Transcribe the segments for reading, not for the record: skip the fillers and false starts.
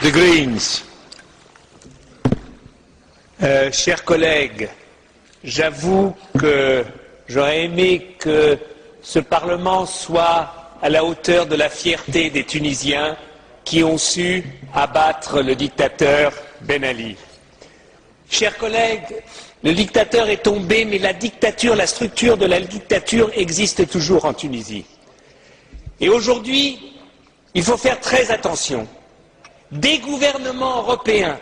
The Greens. Chers collègues, j'avoue que j'aurais aimé que ce Parlement soit à la hauteur de la fierté des Tunisiens qui ont su abattre le dictateur Ben Ali. Chers collègues, le dictateur est tombé, mais la dictature, la structure de la dictature existe toujours en Tunisie. Et aujourd'hui, il faut faire très attention. Des gouvernements européens,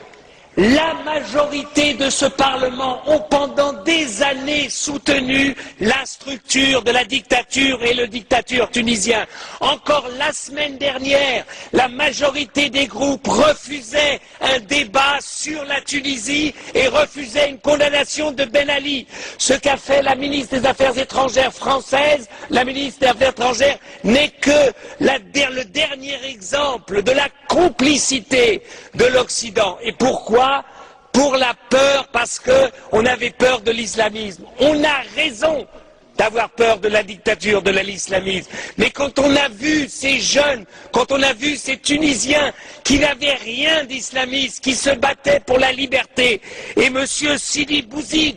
la majorité de ce Parlement ont pendant des années soutenu la structure de la dictature et le dictateur tunisien. Encore la semaine dernière, la majorité des groupes refusaient un débat sur la Tunisie et refusaient une condamnation de Ben Ali. Ce qu'a fait la ministre des Affaires étrangères française, la ministre des Affaires étrangères, n'est que le dernier exemple de la complicité de l'Occident. Et pourquoi ? Pour la peur, parce qu'on avait peur de l'islamisme. On a raison d'avoir peur de la dictature, de l'islamisme. Mais quand on a vu ces jeunes, quand on a vu ces Tunisiens qui n'avaient rien d'islamiste, qui se battaient pour la liberté, et M. Sidi Bouzid,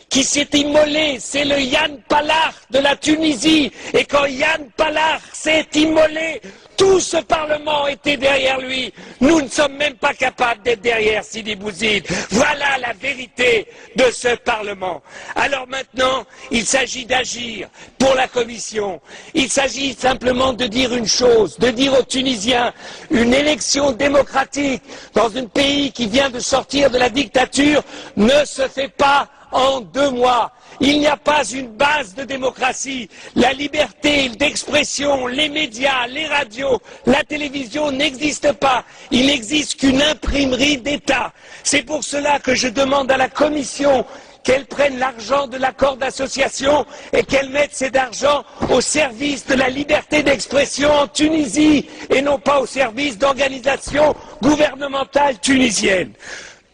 qui s'est immolé, c'est le Yann Palach de la Tunisie, et quand Yann Palach s'est immolé, tout ce Parlement était derrière lui. Nous ne sommes même pas capables d'être derrière Sidi Bouzid. Voilà la vérité de ce Parlement. Alors maintenant, il s'agit d'agir pour la Commission. Il s'agit simplement de dire une chose, de dire aux Tunisiens, une élection démocratique dans un pays qui vient de sortir de la dictature ne se fait pas en 2 mois. Il n'y a pas une base de démocratie. La liberté d'expression, les médias, les radios, la télévision n'existent pas. Il n'existe qu'une imprimerie d'État. C'est pour cela que je demande à la Commission qu'elle prenne l'argent de l'accord d'association et qu'elle mette cet argent au service de la liberté d'expression en Tunisie et non pas au service d'organisations gouvernementales tunisiennes.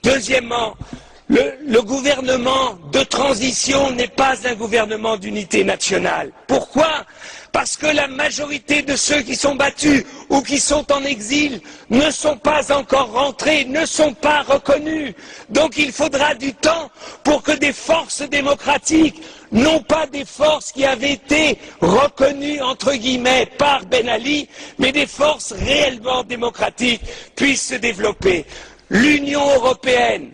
Deuxièmement, le gouvernement de transition n'est pas un gouvernement d'unité nationale. Pourquoi ? Parce que la majorité de ceux qui sont battus ou qui sont en exil ne sont pas encore rentrés, ne sont pas reconnus. Donc il faudra du temps pour que des forces démocratiques, non pas des forces qui avaient été reconnues entre guillemets par Ben Ali, mais des forces réellement démocratiques puissent se développer. L'Union européenne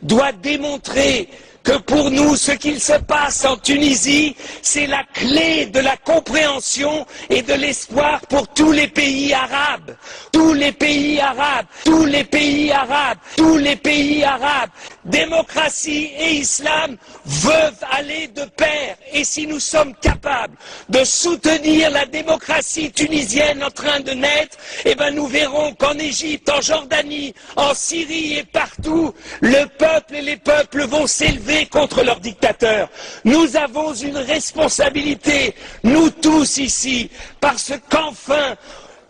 doit démontrer que pour nous, ce qu'il se passe en Tunisie, c'est la clé de la compréhension et de l'espoir pour tous les pays arabes. Tous les pays arabes, tous les pays arabes, tous les pays arabes. Démocratie et islam veulent aller de pair. Et si nous sommes capables de soutenir la démocratie tunisienne en train de naître, eh ben nous verrons qu'en Égypte, en Jordanie, en Syrie et partout, le peuple et les peuples vont s'élever contre leurs dictateurs. Nous avons une responsabilité, nous tous ici, parce qu'enfin,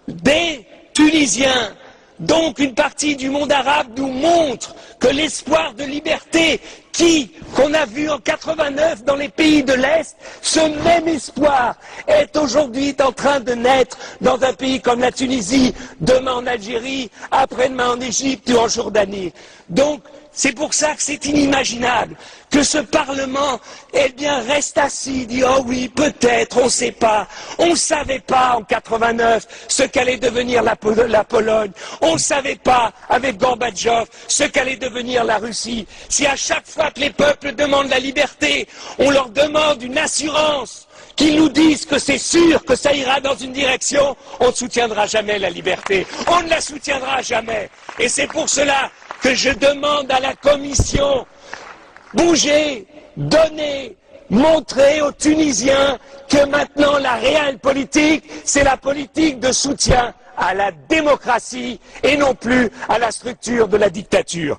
des Tunisiens, donc une partie du monde arabe, nous montre que l'espoir de liberté qu'on a vu en 89 dans les pays de l'Est, ce même espoir est aujourd'hui en train de naître dans un pays comme la Tunisie, demain en Algérie, après-demain en Égypte ou en Jordanie. Donc, c'est pour ça que c'est inimaginable que ce Parlement, eh bien, reste assis, dit « Oh oui, peut-être, on ne sait pas. On ne savait pas en 89 ce qu'allait devenir la Pologne. On ne savait pas, avec Gorbatchev, ce qu'allait devenir la Russie. Si à chaque fois que les peuples demandent la liberté, on leur demande une assurance, qu'ils nous disent que c'est sûr que ça ira dans une direction, on ne soutiendra jamais la liberté. On ne la soutiendra jamais. Et c'est pour cela que je demande à la Commission, bougez, donnez, montrez aux Tunisiens que maintenant la réelle politique, c'est la politique de soutien à la démocratie et non plus à la structure de la dictature.